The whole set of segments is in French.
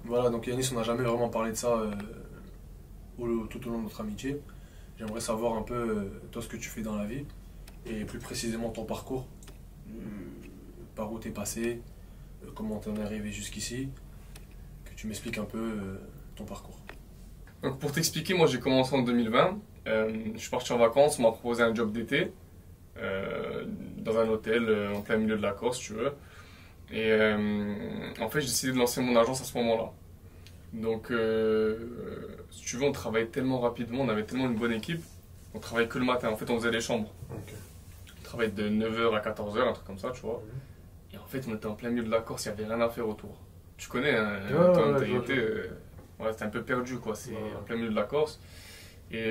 Voilà, donc Yanis, on n'a jamais vraiment parlé de ça tout au long de notre amitié. J'aimerais savoir un peu, toi, ce que tu fais dans la vie, et plus précisément ton parcours, euh, par où t'es passé, comment t'en es arrivé jusqu'ici, que tu m'expliques un peu ton parcours. Donc pour t'expliquer, moi j'ai commencé en 2020. Je suis parti en vacances, on m'a proposé un job d'été dans un hôtel en plein milieu de la Corse, si tu veux. Et en fait, j'ai décidé de lancer mon agence à ce moment-là. Donc, si tu veux, on travaillait tellement rapidement, on avait tellement une bonne équipe. On travaillait que le matin, en fait, on faisait les chambres. Ok. On travaillait de 9h à 14h, un truc comme ça, tu vois. Et en fait, on était en plein milieu de la Corse, il n'y avait rien à faire autour. Tu connais, hein, toi, Ouais, t'as je vois, été, ouais, c'était un peu perdu, quoi. C'est Ouais. en plein milieu de la Corse. Et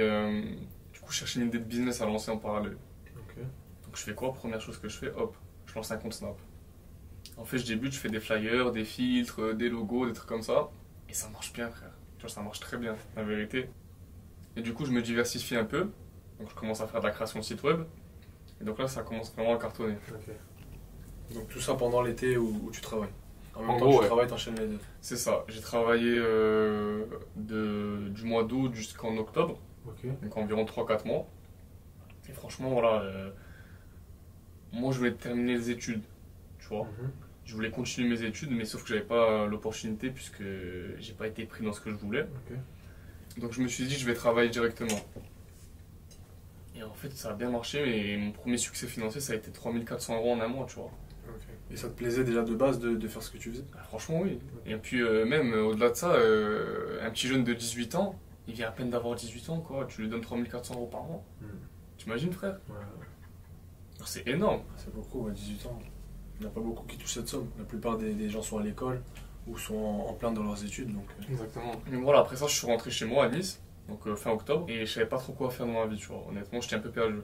du coup, je cherchais une idée de business à lancer en parallèle. Ok. Donc, je fais quoi? Première chose que je fais, hop, je lance un compte Snap. En fait, je débute, je fais des flyers, des filtres, des logos, des trucs comme ça. Et ça marche bien, frère. Tu vois, ça marche très bien, la vérité. Et du coup, je me diversifie un peu. Donc, je commence à faire de la création de site web. Et donc là, ça commence vraiment à cartonner. Ok. Donc tout ça pendant l'été où tu travailles. En même En temps gros, que tu ouais. travailles, t'enchaînes les deux. C'est ça. J'ai travaillé du mois d'août jusqu'en octobre. Ok. Donc environ 3 4 mois. Et franchement, voilà. Moi, je voulais terminer les études. Tu vois. Mhm. Je voulais continuer mes études, mais sauf que j'avais pas l'opportunité puisque j'ai pas été pris dans ce que je voulais. Ok. Donc je me suis dit, je vais travailler directement. Et en fait, ça a bien marché, mais mon premier succès financier, ça a été 3 400 € en un mois, tu vois. Ok. Et ça te plaisait déjà de base de faire ce que tu faisais? Ah, franchement, oui. Et puis, même au-delà de ça, un petit jeune de 18 ans, il vient à peine d'avoir 18 ans, quoi. Tu lui donnes 3 400 € par mois. Mhm. T'imagines, frère? Ouais. Alors, c'est énorme. C'est beaucoup, à 18 ans. Il n'y en a pas beaucoup qui touchent cette somme. La plupart des gens sont à l'école ou sont en plein dans leurs études. Donc, Exactement. Donc voilà, après ça, je suis rentré chez moi à Nice, donc fin octobre, et je savais pas trop quoi faire dans ma vie, tu vois. Honnêtement, j'étais un peu perdu.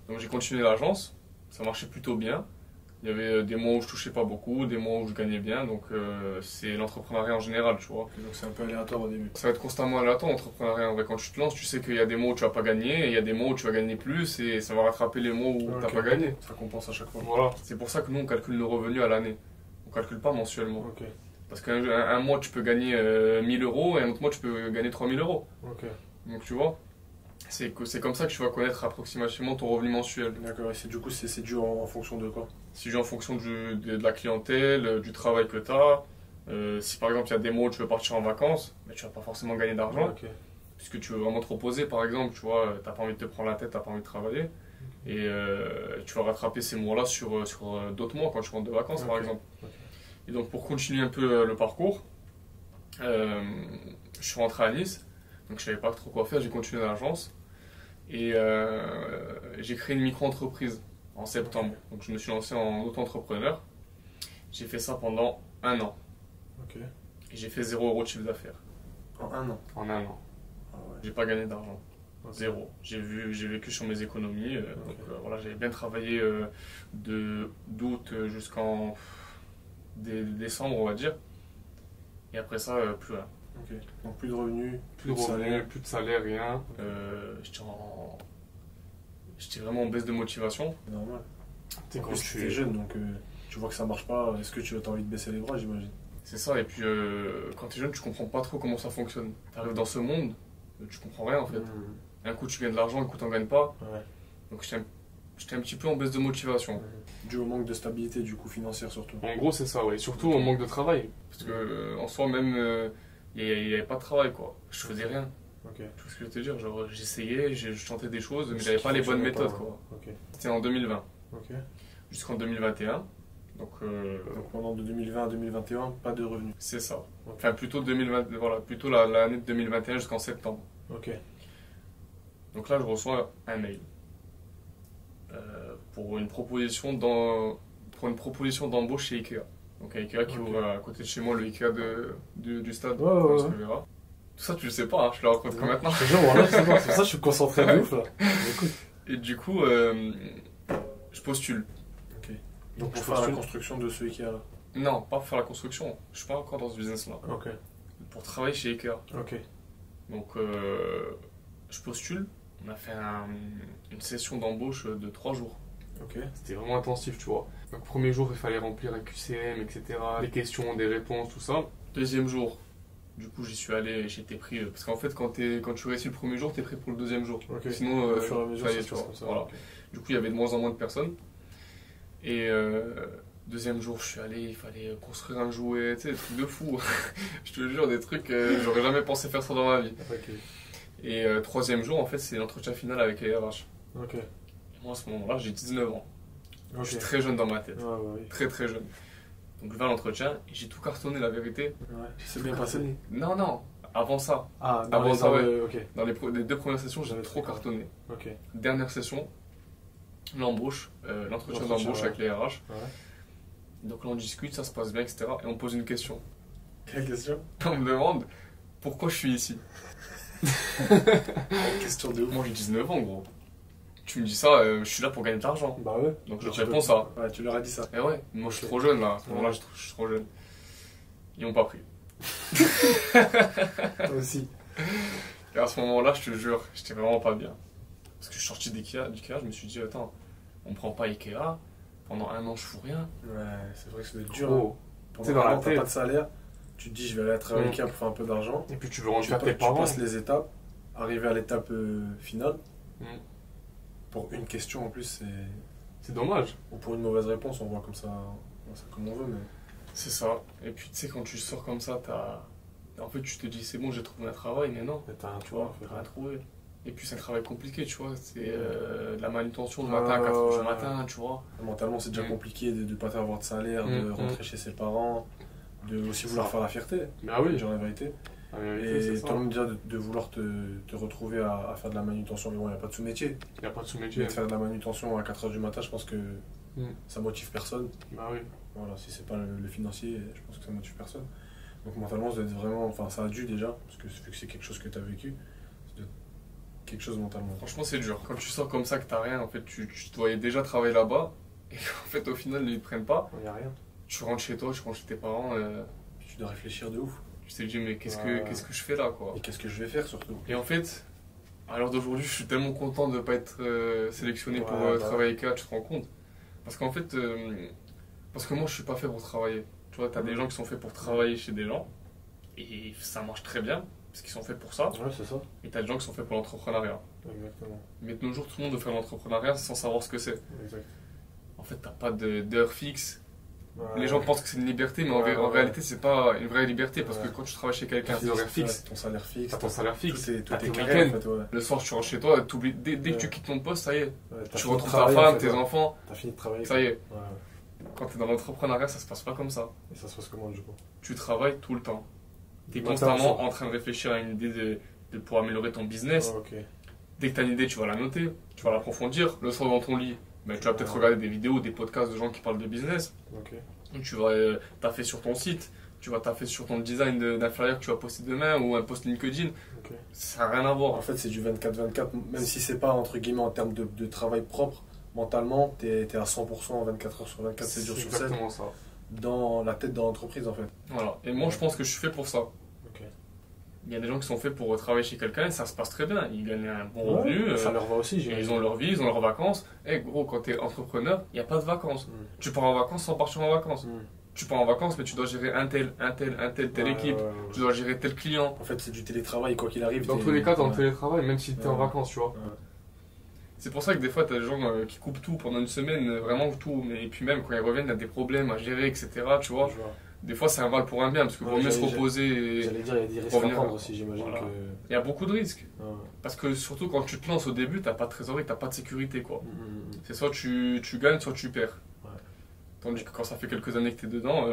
Donc j'ai continué l'agence, ça marchait plutôt bien. Il y avait des mois où je touchais pas beaucoup, des mois où je gagnais bien, donc c'est l'entrepreneuriat en général, tu vois. donc c'est un peu aléatoire au début. Ça va être constamment aléatoire, l'entrepreneuriat. En vrai, quand tu te lances, tu sais qu'il y a des mois où tu vas pas gagner, et il y a des mois où tu vas gagner plus, et ça va rattraper les mois où t'as Ok. pas gagné. Ça compense à chaque fois. Voilà. C'est pour ça que nous, on calcule nos revenus à l'année. On calcule pas mensuellement. Ok. Parce qu'un mois, tu peux gagner 1000 € et un autre mois, tu peux gagner 3000 €. Ok. Donc tu vois, c'est comme ça que tu vas connaître approximativement ton revenu mensuel. D'accord. Et du coup, c'est dû en fonction de quoi? Si j'ai en fonction de la clientèle, du travail que tu as, si par exemple il y a des mois où tu veux partir en vacances, mais tu vas pas forcément gagner d'argent, Ok. puisque tu veux vraiment te reposer par exemple, tu vois, t'as pas envie de te prendre la tête, t'as pas envie de travailler, et tu vas rattraper ces mois-là sur d'autres mois quand tu rentres de vacances par Ok. exemple. Ok. Et donc pour continuer un peu le parcours, je suis rentré à Nice, donc je savais pas trop quoi faire, j'ai continué dans l'agence. Et j'ai créé une micro-entreprise en septembre. Donc je me suis lancé en auto-entrepreneur. J'ai fait ça pendant un an. Ok. Et j'ai fait 0 € de chiffre d'affaires. En un an. En un an. Ah ouais. J'ai pas gagné d'argent. Ok. Zéro. J'ai vécu sur mes économies. Ok. Donc voilà, j'avais bien travaillé d'août jusqu'en décembre, on va dire. Et après ça, plus rien. Ok. Donc plus de revenus, Plus de revenus, plus de salaire, rien. J'étais vraiment en baisse de motivation. c'est normal. Tu sais, En quand plus, tu es jeune, donc tu vois que ça marche pas. Est-ce que tu as envie de baisser les bras, j'imagine? C'est ça, et puis quand tu es jeune, tu comprends pas trop comment ça fonctionne. Tu arrives dans ce monde, tu comprends rien en fait. Un coup tu gagnes de l'argent, un coup t'en gagnes pas. Ouais. Donc j'étais un petit peu en baisse de motivation. Dû au manque de stabilité, du coup, financière surtout. En gros, c'est ça, ouais. Surtout au manque de travail. Parce que en soi, même, il n'y avait pas de travail quoi. Je faisais rien. Ok. Tu vois ce que je veux te dire? Genre, j'essayais, je tentais des choses, mais Ce j'avais qui pas les bonnes fonctionnait pas, méthodes ouais. quoi. Ok. C'était en 2020, Ok. jusqu'en 2021. Donc, Donc pendant de 2020 à 2021, pas de revenus. c'est ça. Ok. Enfin, plutôt 2020, voilà, plutôt l'année de 2021 jusqu'en septembre. Ok. Donc là, je reçois un mail pour une proposition d'embauche chez Ikea. Donc un Ikea qui Ok. ouvre à côté de chez moi, le Ikea du stade. Ouais, ouais, comme ouais. tu le verras. Tout ça, tu le sais pas, hein, je te le raconte comme maintenant. Je te jure, voilà, c'est bon, c'est pour ça que je suis concentré de ouf là. Écoute. Et du coup, je postule. Ok. Donc pour Je faire la postule. construction de ce Ikea là. Non, pas pour faire la construction. Je suis pas encore dans ce business-là. Ok. Pour travailler chez Ikea. Ok. Donc, je postule. On a fait une session d'embauche de 3 jours. Ok. C'était vraiment intensif, tu vois. Donc, premier jour, il fallait remplir un QCM, etc. Des questions, des réponses, tout ça. Deuxième jour, Du coup, j'y suis allé et j'étais pris. Parce qu'en fait, quand tu réussis le premier jour, t'es prêt pour le deuxième jour. Ok. Sinon, Au fur et à mesure, ça y ça est, se tu passe vois. comme ça. Voilà. Ok. Du coup, il y avait de moins en moins de personnes. Et deuxième jour, je suis allé, il fallait construire un jouet, tu sais, des trucs de fou. Je te jure, des trucs, j'aurais jamais pensé faire ça dans ma vie. Ok. Et troisième jour, en fait, c'est l'entretien final avec les RH. Ok. Et moi, à ce moment-là, j'ai 19 ans. Ok. Je suis très jeune dans ma tête. Ouais, bah oui. Très, très jeune. Donc, je vais à l'entretien et j'ai tout cartonné, la vérité. Ouais. C'est bien passé. Non, non, avant ça. Ah, Avant ça, ouais. Ok. Dans les deux premières sessions, j'ai J'avais trop fait, cartonné. Ok. Dernière session, l'embauche, l'entretien L'entretien, d'embauche ouais. avec les RH. Ouais. Donc là, on discute, ça se passe bien, etc. Et on pose une question. Quelle question? On me demande pourquoi je suis ici. Question de ouf. Moi, j'ai 19 ans, gros. Tu me dis ça, je suis là pour gagner de l'argent. Bah ouais. Donc, je Mais leur tu réponds peux- ça. Ouais, tu leur as dit ça. Et ouais, moi, je suis Ok. trop jeune là. À ce moment-là, Ouais. je suis trop jeune. Ils m'ont pas pris. Toi aussi. Et à ce moment-là, je te jure, j'étais vraiment pas bien. Parce que je suis sorti d'IKEA, je me suis dit, attends, on me prend pas Ikea. Pendant un an, je fous rien. Ouais, c'est vrai que ça doit être dur. Gros. Pendant Tu sais, dans un la an, t'as tête. pas de salaire. Tu te dis, je vais aller travailler avec pour faire un peu d'argent. Et puis, tu veux rendre Tu, fier tes tu parents. passes les étapes, arriver à l'étape finale. Mm. Pour une question en plus, c'est. C'est dommage. Ou pour une mauvaise réponse, on voit comme ça, comme on veut, mais. C'est ça. Et puis, tu sais, quand tu sors comme ça, en fait, tu te dis, c'est bon, j'ai trouvé un travail, mais non. Mais t'as un Tu vois, faire rien à trouver. Et puis, c'est un travail compliqué, tu vois. C'est Ouais. de la manutention le matin à 4h du Ouais. matin, tu vois. Mentalement, c'est déjà Mm. compliqué de ne pas avoir de salaire, de Mm. rentrer chez ses parents, de aussi vouloir faire la fierté, Ah oui, dire la vérité. la vérité, c'est Et ça. toi-même déjà de vouloir te retrouver à faire de la manutention. Mais bon, il n'y a pas de sous-métier. Il n'y a pas de Mais sous-métier. de faire de la manutention à 4h du matin, je pense que Mm. ça motive personne. Bah oui. Voilà, si c'est pas le financier, je pense que ça motive personne. Donc mentalement, ça doit être vraiment. Enfin, ça a dû déjà, parce que vu que c'est quelque chose que tu as vécu, c'est quelque chose mentalement. Franchement, c'est dur. Quand tu sors comme ça, que t'as rien, en fait, tu te voyais déjà travailler là-bas. Et en fait, au final, ils ne prennent pas. Il n'y a rien. Tu rentres chez toi, tu rentres chez tes parents. Puis tu dois réfléchir de ouf. Tu t'es dit, mais Ouais. qu'est-ce que je fais là, quoi. Et qu'est-ce que je vais faire surtout? Et en fait, à l'heure d'aujourd'hui, je suis tellement content de ne pas être sélectionné pour Ouais, bah. travailler avec eux, tu te rends compte. Parce qu'en fait, parce que moi, je suis pas fait pour travailler. Tu vois, t'as des gens qui sont faits pour travailler chez des gens. Et ça marche très bien, parce qu'ils sont faits pour ça. Ouais, c'est ça. Et t'as des gens qui sont faits pour l'entrepreneuriat. Exactement. Mais de nos jours, tout le monde veut faire l'entrepreneuriat sans savoir ce que c'est. Exact. En fait, t'as pas d'heure fixe. Ouais. Les gens pensent que c'est une liberté, mais Ouais, en ouais. réalité, c'est pas une vraie liberté. Parce que Ouais. quand tu travailles chez quelqu'un, T'as c'est horaire fixe. Ton salaire fixe. T'as ton salaire fixe. Tout est T'as tes carré en week-ends. fait, ouais. Le soir, tu rentres chez toi, dès que tu Ouais. quittes ton poste, ça y est. Ouais, t'as Tu fini de retrouves ta travailler, en femme, fait, tes ouais. enfants. T'as fini de travailler. Ça y est. Ouais. Quand t'es dans l'entrepreneuriat, ça se passe pas comme ça. Et ça se passe comment du coup? Tu travailles tout le temps. T'es Matin, constamment soir. en train de réfléchir à une idée pour améliorer ton business. Ah, ok. Dès que tu as une idée, tu vas la noter, tu vas l'approfondir. Le soir dans ton lit, ben, tu vas peut-être regarder des vidéos, des podcasts de gens qui parlent de business. Ok. Donc, tu vas taffer sur ton site, tu vas taffer sur ton design d'inférieur que tu vas poster demain ou un post LinkedIn. Ok. Ça n'a rien à voir. En fait, c'est du 24-24, même si c'est pas entre guillemets en termes de travail propre, mentalement, t'es à 100% 24 heures sur 24, 7 jours sur 7, exactement ça. dans la tête de l'entreprise en fait. Voilà. Et moi, je pense que je suis fait pour ça. Ok. Il y a des gens qui sont faits pour travailler chez quelqu'un et ça se passe très bien. Ils gagnent un bon revenu. Ça leur va aussi, Et j'imagine. ils ont leur vie, ils ont leurs vacances. Eh gros, quand t'es entrepreneur, il n'y a pas de vacances. Mm. Tu pars en vacances sans partir en vacances. Mm. Tu pars en vacances, mais tu dois gérer telle Ouais, équipe. ouais, ouais. Tu dois gérer tel client. En fait, c'est du télétravail, quoi qu'il arrive. Dans t'es- tous les cas, t'es en ouais. télétravail, même si t'es en Ouais. vacances, tu vois. Ouais. C'est pour ça que des fois, t'as des gens qui coupent tout pendant une semaine, vraiment tout. Mais et puis même, quand ils reviennent, il y a des problèmes à gérer, etc. Tu vois. Je vois. Des fois, c'est un mal pour un bien, parce qu'il Ouais, vaut mieux se j'allais- reposer. Et... J'allais dire, il y a des risques revenir- à prendre aussi, j'imagine Voilà. que. Il y a beaucoup de risques. Ouais. Parce que surtout quand tu te lances au début, t'as pas de trésorerie, t'as pas de sécurité, quoi. Mm. C'est soit tu gagnes, soit tu perds. Ouais. Tandis que quand ça fait quelques années que t'es dedans,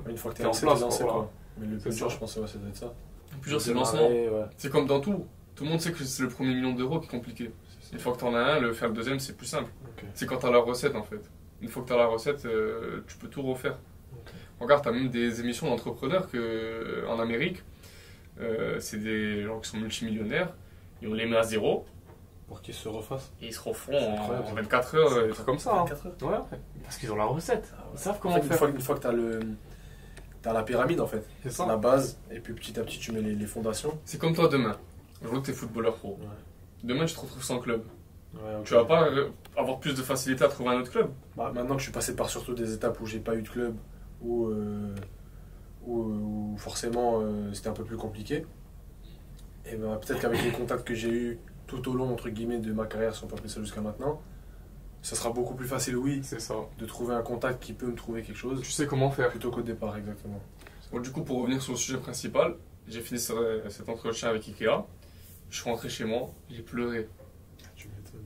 Une fois que T'es t'es en lancé, place, t'es lancé, quoi, quoi. Mais le C'est plus dur, ça. je pense, ouais, ça doit être ça. le plus dur, c'est le Démarrer, lancement. ouais. C'est comme dans tout. Tout le monde sait que c'est le premier million d'euros qui est compliqué. Une fois que tu en as un, faire le deuxième, c'est plus simple. Ok. C'est quand tu as la recette, en fait. Une fois que tu as la recette, tu peux tout refaire. Ok. Regarde, tu as même des émissions d'entrepreneurs en Amérique. C'est des gens qui sont multimillionnaires. Et on les met à zéro. Pour qu'ils se refassent. Et ils se refont C'est incroyable, en ça. 24 heures. Des trucs comme ça. hein. 24 heures. Ouais, parce qu'ils ont la recette. Ils savent En comment fait, faire. une fois que t'as la pyramide en fait, C'est ça. la base, et puis petit à petit tu mets les fondations. C'est comme toi demain. Aujourd'hui, tu es footballeur pro. Ouais. Demain, tu te retrouves sans club. Ouais, ok. Tu vas pas avoir plus de facilité à trouver un autre club. Bah, maintenant que je suis passé par surtout des étapes où j'ai pas eu de club, où où forcément c'était un peu plus compliqué. Et ben, peut-être qu'avec les contacts que j'ai eus tout au long, entre guillemets, de ma carrière, si on peut appeler ça jusqu'à maintenant, ça sera beaucoup plus facile, oui, C'est ça. de trouver un contact qui peut me trouver quelque chose, Tu sais comment faire. plutôt qu'au départ, exactement. Bon, du coup, pour revenir sur le sujet principal, j'ai fini cet entretien avec Ikea. Je suis rentré chez moi, j'ai pleuré. Tu m'étonnes.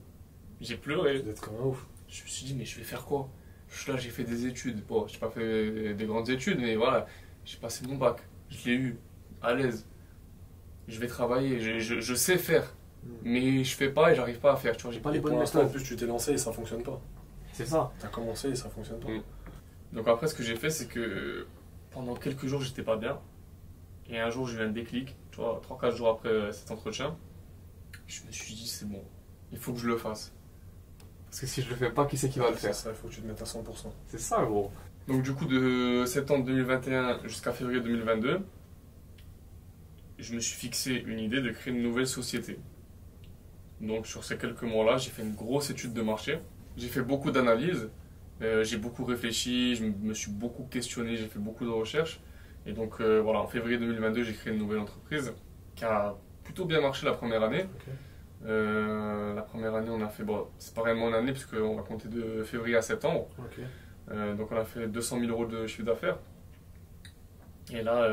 J'ai pleuré. Tu dois être comme un ouf. Je me suis dit, mais je vais faire quoi? Je suis là, j'ai fait des études. Bon, j'ai pas fait des grandes études, mais voilà, j'ai passé mon bac. Je l'ai eu, à l'aise. Je vais travailler, je sais faire. Mais je fais pas et j'arrive pas à faire. Tu vois, j'ai pas les Et pour bonnes l'instant, en méthodes. plus, tu t'es lancé et ça fonctionne pas. C'est ça. T'as commencé et ça fonctionne pas. Mm. Donc après, ce que j'ai fait, c'est que pendant quelques jours, j'étais pas bien. Et un jour, j'ai eu un déclic. Tu vois, 3-4 jours après cet entretien, je me suis dit, c'est bon, il faut que je le fasse. Parce que si je le fais pas, qui c'est qui va le C'est faire? ça, il faut que tu te mettes à 100%. C'est ça, gros. Donc du coup, de septembre 2021 jusqu'à février 2022, je me suis fixé une idée de créer une nouvelle société. Donc sur ces quelques mois-là, j'ai fait une grosse étude de marché. J'ai fait beaucoup d'analyses, j'ai beaucoup réfléchi, je me suis beaucoup questionné, j'ai fait beaucoup de recherches. Et donc voilà, en février 2022, j'ai créé une nouvelle entreprise qui a plutôt bien marché la première année. Ok. La première année, on a fait, bon, c'est pas réellement une année puisqu'on va compter de février à septembre. Ok. Donc on a fait 200 000 euros de chiffre d'affaires. Et là,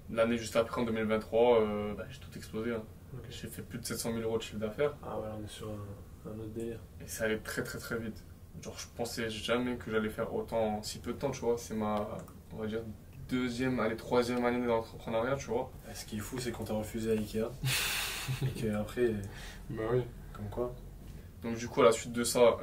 l'année juste après, en 2023, j'ai tout explosé, hein. Ok. J'ai fait plus de 700 000 euros de chiffre d'affaires. Ah ouais, on est sur un autre délire. Et ça allait très très très vite. Genre, je pensais jamais que j'allais faire autant en si peu de temps, tu vois. C'est ma, on va dire, troisième année d'entrepreneuriat, tu vois. Et ce qui est fou, c'est qu'on t'a refusé à Ikea. Et qu'après, Bah oui. comme quoi. Donc du coup, à la suite de ça,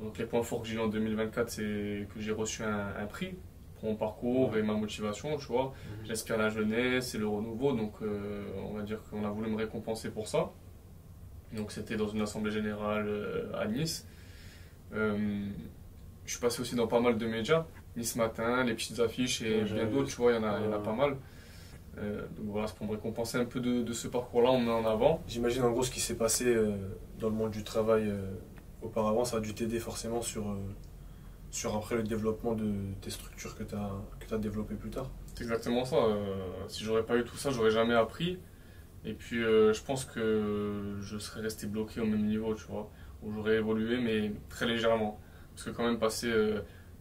donc les points forts que j'ai eu en 2024, c'est que j'ai reçu un prix pour mon parcours et ma motivation, tu vois. J'inspire la jeunesse et le renouveau, donc on va dire qu'on a voulu me récompenser pour ça. Donc c'était dans une assemblée générale à Nice. Je suis passé aussi dans pas mal de médias. Nice Matin, les petites affiches et Ouais, bien j'avais d'autres, vu. tu vois, il y en a pas mal. Donc voilà, c'est pour me récompenser un peu de ce parcours-là, on me met en avant. J'imagine en gros ce qui s'est passé dans le monde du travail auparavant, ça a dû t'aider forcément sur après le développement de tes structures que tu as développées plus tard. C'est exactement ça. Si j'aurais pas eu tout ça, j'aurais jamais appris. Et puis je pense que je serais resté bloqué au même niveau, tu vois. Où j'aurais évolué, mais très légèrement. Parce que quand même passer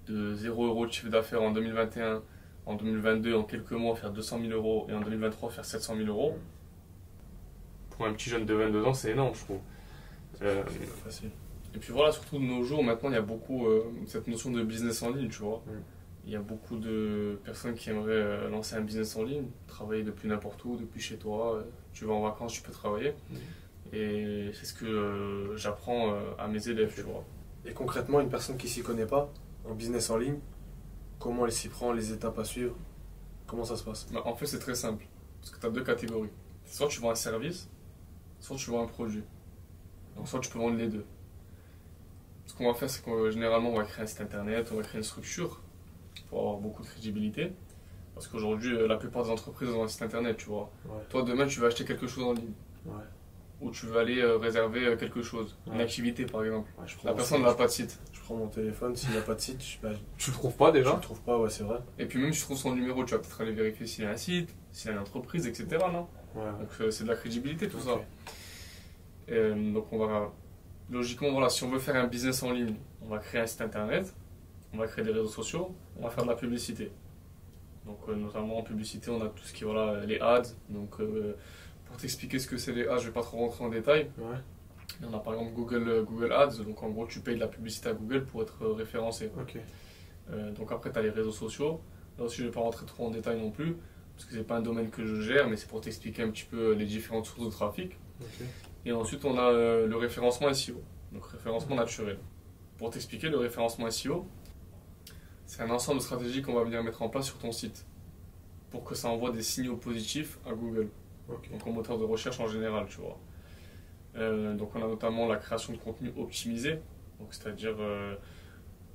de 0 € de chiffre d'affaires en 2021, en 2022, en quelques mois, faire 200 000 euros, et en 2023, faire 700 000 euros, pour un petit jeune de 22 ans, c'est énorme, je trouve. C'est pas facile. Et puis voilà, surtout de nos jours, maintenant, il y a beaucoup cette notion de business en ligne, tu vois. Mm. Il y a beaucoup de personnes qui aimeraient lancer un business en ligne, travailler depuis n'importe où, depuis chez toi. Tu vas en vacances, tu peux travailler. Et c'est ce que j'apprends à mes élèves, tu vois. Et concrètement, une personne qui s'y connaît pas en business en ligne, comment elle s'y prend, les étapes à suivre, comment ça se passe? Bah, en fait, c'est très simple. Parce que tu as deux catégories. Soit tu vends un service, soit tu vends un produit. Donc soit tu peux vendre les deux. Ce qu'on va faire, c'est que généralement, on va créer un site internet, on va créer une structure pour avoir beaucoup de crédibilité. Parce qu'aujourd'hui, la plupart des entreprises ont un site internet, tu vois. Ouais. Toi, demain, tu vas acheter quelque chose en ligne. Ouais. Ou tu vas aller réserver quelque chose. Une Ouais. activité, par exemple. Ouais, je prends La mon personne site, n'a pas de site. je prends mon téléphone, s'il n'y a pas de site, Tu le trouves pas je déjà. le trouve pas, ouais, c'est vrai. Et puis même si tu trouves son numéro, tu vas peut-être aller vérifier s'il a un site, s'il a une entreprise, etc. Non, Ouais. donc c'est de la crédibilité tout Ok. ça. Donc on va logiquement, voilà, si on veut faire un business en ligne, on va créer un site internet, on va créer des réseaux sociaux, on va faire de la publicité. Donc notamment en publicité, on a tout ce qui est voilà, les ads. Donc pour t'expliquer ce que c'est les ads, je vais pas trop rentrer en détail. Ouais. Mais on a par exemple Google Ads, donc en gros tu payes de la publicité à Google pour être référencé. Ok. Donc après tu as les réseaux sociaux. Là aussi je vais pas rentrer trop en détail non plus, parce que c'est pas un domaine que je gère, mais c'est pour t'expliquer un petit peu les différentes sources de trafic. Ok. Et ensuite on a le référencement SEO, donc référencement naturel. Pour t'expliquer, le référencement SEO, c'est un ensemble de stratégies qu'on va venir mettre en place sur ton site pour que ça envoie des signaux positifs à Google, Ok. donc au moteur de recherche en général, tu vois. Donc on a notamment la création de contenu optimisé, donc c'est-à-dire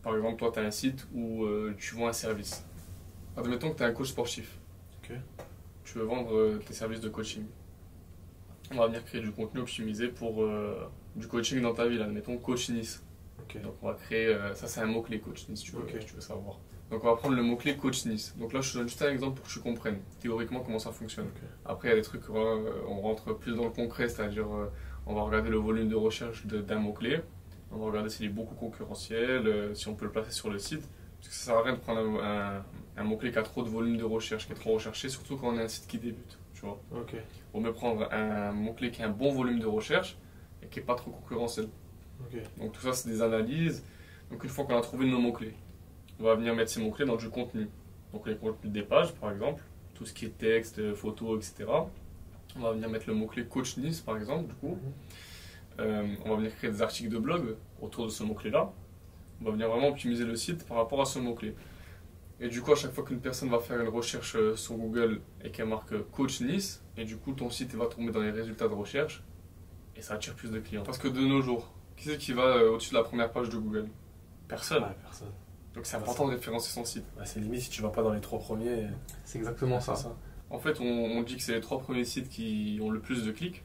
par exemple toi tu as un site où tu vends un service. Admettons que tu es un coach sportif. Ok. Tu veux vendre tes services de coaching. On va venir créer du contenu optimisé pour du coaching dans ta ville, admettons coach Nice. Ok. Donc on va créer, ça c'est un mot-clé coach Nice, si tu veux, Ok. si tu veux savoir. Donc on va prendre le mot-clé coach Nice. Donc là je te donne juste un exemple pour que tu comprennes théoriquement comment ça fonctionne. Ok. Après il y a des trucs, on rentre plus dans le concret, c'est-à-dire on va regarder le volume de recherche d'un mot-clé, on va regarder s'il est beaucoup concurrentiel, si on peut le placer sur le site. Parce que ça sert à rien de prendre un mot-clé qui a trop de volume de recherche, qui est trop recherché, surtout quand on est un site qui débute. Tu vois. Ok. On peut prendre un mot-clé qui a un bon volume de recherche et qui n'est pas trop concurrentiel. Ok. Donc tout ça c'est des analyses. Donc une fois qu'on a trouvé nos mots-clés, on va venir mettre ces mots-clés dans du contenu. Donc les contenus des pages par exemple, tout ce qui est texte, photos, etc. On va venir mettre le mot-clé coach Nice par exemple du coup. On va venir créer des articles de blog autour de ce mot-clé-là. On va venir vraiment optimiser le site par rapport à ce mot-clé. Et du coup, à chaque fois qu'une personne va faire une recherche sur Google et qu'elle marque coach Nice, et du coup ton site va tomber dans les résultats de recherche et ça attire plus de clients. Parce que de nos jours, qui c'est qui va au-dessus de la première page de Google? Personne. Ouais, personne. Donc c'est important de référencer son site. Bah, c'est limite si tu vas pas dans les 3 premiers. C'est exactement ça. C'est ça. En fait, on dit que c'est les 3 premiers sites qui ont le plus de clics.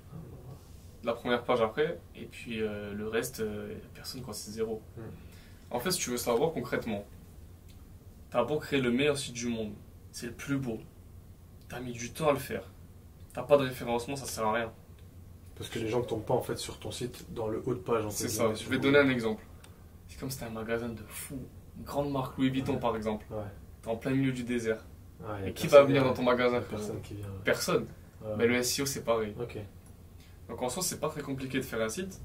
La première page après, et puis le reste, personne quoi, c'est zéro. En fait, si tu veux savoir concrètement, t'as beau créer le meilleur site du monde, c'est le plus beau, t'as mis du temps à le faire, t'as pas de référencement, ça sert à rien. Parce que les gens ne tombent pas en fait sur ton site dans le haut de page. C'est ça, je vais te donner un exemple. C'est comme si c'était un magasin de fou, une grande marque Louis Vuitton par exemple. Ouais. T'es en plein milieu du désert. Ouais, Et qui va venir dans ton magasin? Personne qui vient. Personne. Ouais. Mais le SEO c'est pareil. Ok. Donc en soi, c'est pas très compliqué de faire un site.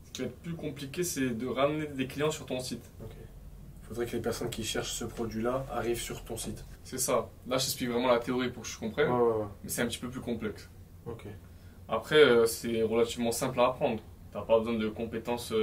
Ce qui va être plus compliqué, c'est de ramener des clients sur ton site. Ok. Il faudrait que les personnes qui cherchent ce produit-là arrivent sur ton site. C'est ça. Là, j'explique vraiment la théorie pour que je comprenne, Ouais. mais c'est un petit peu plus complexe. Ok. Après, c'est relativement simple à apprendre. T'as pas besoin de compétences.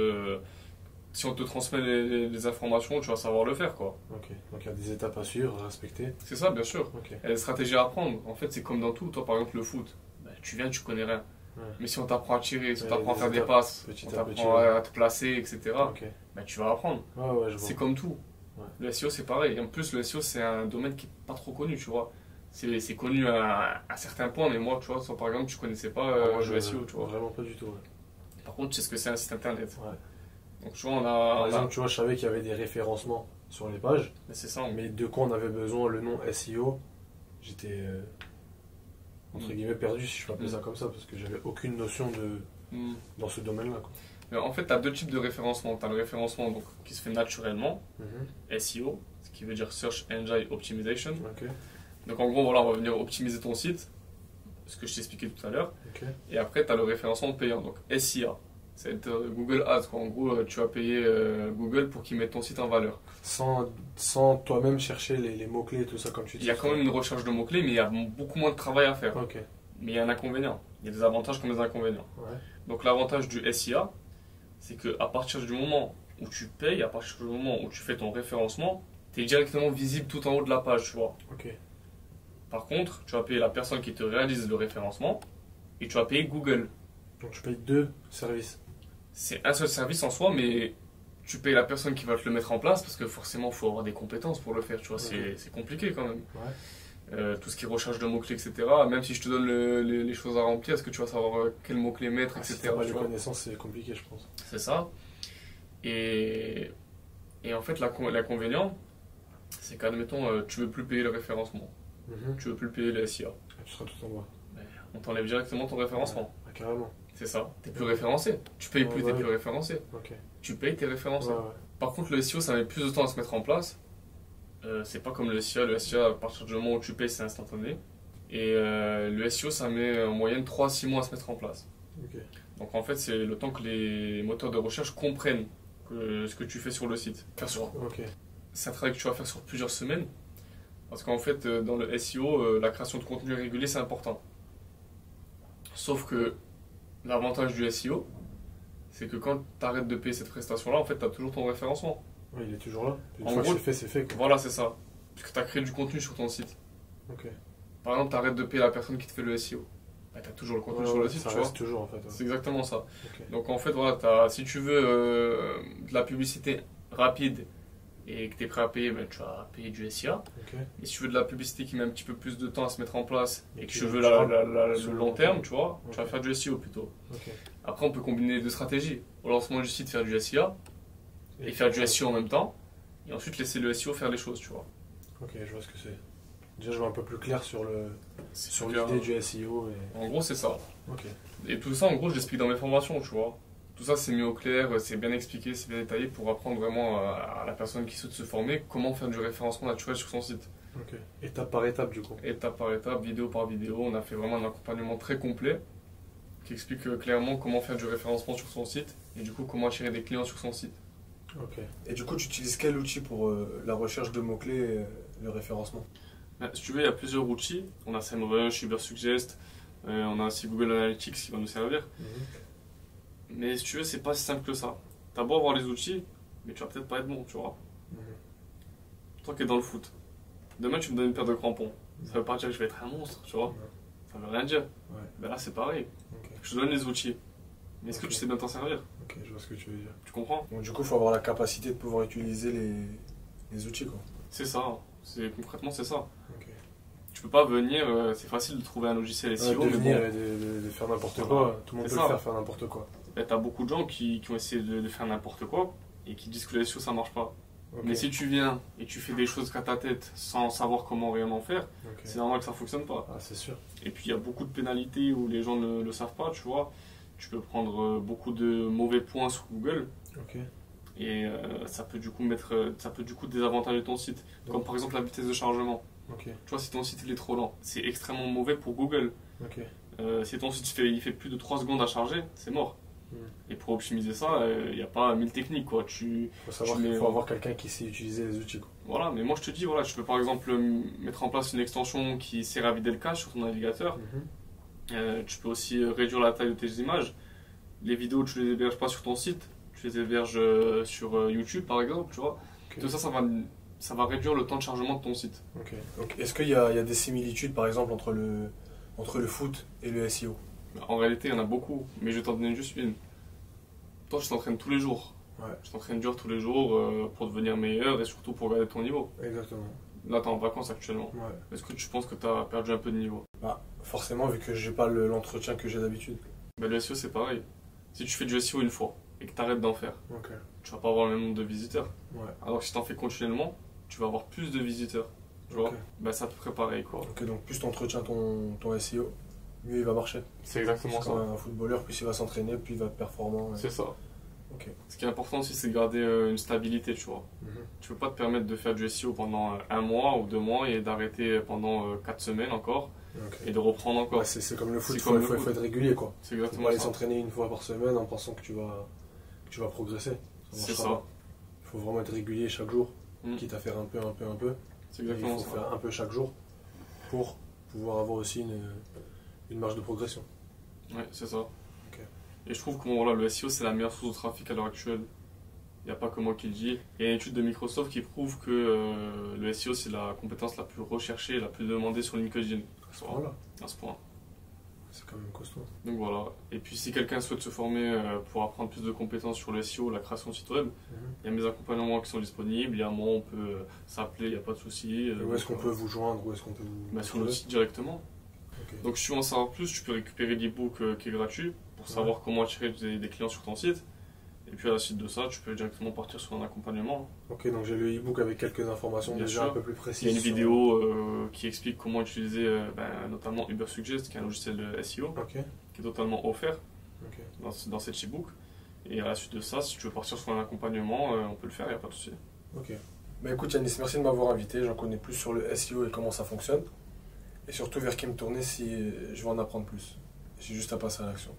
Si on te transmet les informations, tu vas savoir le faire, quoi. Ok. Donc il y a des étapes à suivre, à respecter. C'est ça, bien sûr. Ok. Il y a des stratégies à apprendre. En fait, c'est comme dans tout. Toi, par exemple, le foot. Ben, tu viens, tu connais rien. Ouais. Mais si on t'apprend à tirer, si on Ouais, t'apprend à des faire des étapes, passes, petit on à petit, t'apprend ouais. à te placer, etc., Ok. ben, tu vas apprendre. Ouais, je vois. C'est comme tout. Ouais. Le SEO, c'est pareil. Et en plus, le SEO, c'est un domaine qui n'est pas trop connu, tu vois. C'est connu à certains points, mais moi, tu vois, toi, par exemple, tu connaissais pas Moi, le SEO, tu vois. Vraiment pas du tout. Ouais. Par contre, tu sais ce que c'est un site internet. Ouais. Donc, tu vois, Par exemple, tu vois, je savais qu'il y avait des référencements sur les pages, mais c'est ça. mais de quoi on avait besoin le nom SEO, j'étais entre guillemets perdu, si je peux appeler ça comme ça, parce que j'avais aucune notion dans ce domaine-là. Quoi. Mais en fait, tu as deux types de référencement. Tu as le référencement donc, qui se fait naturellement, SEO, ce qui veut dire Search Engine Optimization. Ok. Donc, en gros, voilà, on va venir optimiser ton site, ce que je t'ai expliqué tout à l'heure. Ok. Et après, tu as le référencement payant, donc SIA. Ça va être Google Ads, quoi. En gros, tu vas payer Google pour qu'il mette ton site en valeur. Sans toi-même chercher les mots-clés et tout ça, comme tu dis. Il y a quand même une recherche de mots-clés, mais il y a beaucoup moins de travail à faire. Ok. Mais il y a un inconvénient. Il y a des avantages comme des inconvénients. Ouais. Donc l'avantage du SIA, c'est qu'à partir du moment où tu payes, à partir du moment où tu fais ton référencement, tu es directement visible tout en haut de la page, tu vois. Ok. Par contre, tu vas payer la personne qui te réalise le référencement et tu vas payer Google. Donc tu payes 2 services. C'est un seul service en soi, mais tu payes la personne qui va te le mettre en place parce que forcément, il faut avoir des compétences pour le faire, tu vois. Ok. C'est compliqué quand même. Ouais. Tout ce qui est recherche de mots-clés, etc. Même si je te donne les choses à remplir, est-ce que tu vas savoir quel mot-clé mettre, etc. Si t'as pas tu les vois. connaissances, c'est compliqué, je pense. C'est ça. Et en fait, l'inconvénient, c'est qu'admettons, tu veux plus payer le référencement, tu veux plus payer le SIA. Tu seras tout en bas. On t'enlève directement ton référencement. Ah, carrément. C'est ça. T'es plus référencé. Tu payes plus, Ouais, t'es plus référencé. Ok. Tu payes, t'es référencé. Ouais. Par contre, le SEO, ça met plus de temps à se mettre en place. C'est pas comme le SIA. Le SIA, à partir du moment où tu payes, c'est instantané. Et le SEO, ça met en moyenne 3 à 6 mois à se mettre en place. Ok. Donc en fait, c'est le temps que les moteurs de recherche comprennent ce que tu fais sur le site. Ok. C'est un travail que tu vas faire sur plusieurs semaines. Parce qu'en fait, dans le SEO, la création de contenu régulier, c'est important. Sauf que l'avantage du SEO, c'est que quand tu arrêtes de payer cette prestation-là, en fait, tu as toujours ton référencement. Ouais, il est toujours là. Une En fois gros, que c'est fait, quoi. Voilà, c'est ça. Parce que tu as créé du contenu sur ton site. Ok. Par exemple, tu arrêtes de payer la personne qui te fait le SEO. Bah, tu as toujours le contenu sur le site, ça tu reste vois. toujours, en fait. Ouais. C'est exactement ça. Ok. Donc en fait, voilà, si tu veux de la publicité rapide et que tu es prêt à payer, ben, tu vas payer du SIA. Ok. Et si tu veux de la publicité qui met un petit peu plus de temps à se mettre en place et que tu tu veux veux le long terme, tu vois, tu vas Ok. faire du SEO plutôt. Ok. Après, on peut combiner les deux stratégies. Au lancement du site, faire du SIA et faire du SEO en même temps. et ensuite laisser le SEO faire les choses, tu vois. Ok, je vois ce que c'est. Déjà, je vois un peu plus clair sur clair. l'idée du SEO. En gros, c'est ça. Ok. Et tout ça, en gros, je l'explique dans mes formations, tu vois. Tout ça, c'est mis au clair, c'est bien expliqué, c'est bien détaillé pour apprendre vraiment à la personne qui souhaite se former comment faire du référencement naturel sur son site. Ok. Étape par étape, du coup. Étape par étape, vidéo par vidéo, on a fait vraiment un accompagnement très complet qui explique clairement comment faire du référencement sur son site et du coup comment attirer des clients sur son site. Ok. Et du coup, tu utilises quel outil pour la recherche de mots-clés et le référencement? Si tu veux, il y a plusieurs outils. On a SEMrush, Ubersuggest, on a aussi Google Analytics qui va nous servir. Mais si tu veux, c'est pas si simple que ça. T'as beau avoir les outils, mais tu vas peut-être pas être bon, tu vois. Toi qui es dans le foot, demain tu me donnes une paire de crampons. Ça veut pas dire que je vais être un monstre, tu vois. Ça veut rien dire. Ouais. Ben là, c'est pareil. Ok. Je te donne les outils. Mais est-ce que tu sais bien t'en servir? Ok, je vois ce que tu veux dire. Tu comprends? Donc, du coup, il faut avoir la capacité de pouvoir utiliser les outils, quoi. C'est ça. Concrètement, c'est ça. Ok. Tu peux pas venir, c'est facile de trouver un logiciel SEO, de mais venir bon, et de faire n'importe quoi. Tout le monde C'est peut ça. le faire n'importe quoi. ben, t'as beaucoup de gens qui ont essayé de faire n'importe quoi et qui disent que le SEO ça marche pas. Ok. Mais si tu viens et tu fais des choses qu'à ta tête sans savoir comment réellement faire, Ok. c'est normal que ça fonctionne pas. Ah, c'est sûr. Et puis il y a beaucoup de pénalités où les gens ne le savent pas, tu vois. Tu peux prendre beaucoup de mauvais points sur Google Ok. et ça peut du coup désavantager ton site. Donc- Comme par exemple la vitesse de chargement. Ok. Tu vois, si ton site il est trop lent, c'est extrêmement mauvais pour Google. Ok. Si ton site il fait plus de 3 secondes à charger, c'est mort. Hmm. Et pour optimiser ça, il n'y a pas 1000 techniques, quoi. Faut savoir qu'il faut avoir quelqu'un qui sait utiliser les outils, quoi. Voilà, mais moi je te dis, voilà, tu peux par exemple mettre en place une extension qui sert à vider le cache sur ton navigateur. Tu peux aussi réduire la taille de tes images. Les vidéos, tu les héberges pas sur ton site, tu les héberges sur YouTube par exemple, tu vois. Ok. Tout ça, ça va réduire le temps de chargement de ton site. Ok. Donc, est-ce qu'il y a des similitudes, par exemple, entre le foot et le SEO? En réalité, il y en a beaucoup, mais je vais t'en donner juste une. Toi, tu t'entraînes tous les jours. Ouais. Tu t'entraînes dur tous les jours pour devenir meilleur et surtout pour garder ton niveau. Exactement. Là, tu es en vacances actuellement. Ouais. Est-ce que tu penses que tu as perdu un peu de niveau? Bah, forcément, vu que j'ai pas l'entretien que j'ai d'habitude. Ben, le SEO, c'est pareil. Si tu fais du SEO une fois et que tu arrêtes d'en faire, Ok. tu vas pas avoir le même nombre de visiteurs. Ouais. Alors que si tu en fais continuellement, tu vas avoir plus de visiteurs. Tu vois? Ok. Ben, c'est à peu près pareil, quoi. Ok, donc plus tu entretiens ton SEO, mieux il va marcher. C'est exactement Parce ça. qu'un footballeur, plus il va s'entraîner, plus il va être performant. C'est ça. Ok. Ce qui est important aussi, c'est de garder une stabilité, tu vois. Tu peux pas te permettre de faire du SEO pendant un mois ou 2 mois et d'arrêter pendant 4 semaines encore Ok. et de reprendre encore. Ouais, c'est comme le foot, C'est il faut, comme le faut foot. être régulier, quoi. C'est Faut exactement pas aller ça. s'entraîner une fois par semaine en pensant que tu vas progresser. C'est marchera ça. pas. Il faut vraiment être régulier chaque jour, Mm. quitte à faire un peu. C'est Et il exactement faut ça. faire un peu chaque jour pour pouvoir avoir aussi une marge de progression. Ouais, c'est ça. Et je trouve que voilà, le SEO, c'est la meilleure source de trafic à l'heure actuelle. Il n'y a pas que moi qui le dis. Il y a une étude de Microsoft qui prouve que le SEO, c'est la compétence la plus recherchée, la plus demandée sur LinkedIn. Voilà, À ce point. c'est quand même costaud. Donc voilà. Et puis si quelqu'un souhaite se former pour apprendre plus de compétences sur le SEO, la création de site web, il y a mes accompagnements qui sont disponibles. Il y a moi, on peut s'appeler, il n'y a pas de souci. Et où est-ce qu'on peut vous joindre? Où est-ce qu'on peut vous Sur le trouver? site directement. Ok. Donc si tu veux en savoir plus, tu peux récupérer l'ebook qui est gratuit pour savoir comment attirer des clients sur ton site. Et puis à la suite de ça, tu peux directement partir sur un accompagnement. Ok, donc j'ai le e-book avec quelques informations Bien déjà sûr. un peu plus Il y précises. a une sur- vidéo qui explique comment utiliser notamment Ubersuggest, qui est un logiciel de SEO, Ok, qui est totalement offert ok. dans cet e-book. Et à la suite de ça, si tu veux partir sur un accompagnement, on peut le faire, il n'y a pas de souci. Ok. Bah écoute Yanis, merci de m'avoir invité. J'en connais plus sur le SEO et comment ça fonctionne. Et surtout vers qui me tourner si je veux en apprendre plus. J'ai juste à passer à l'action.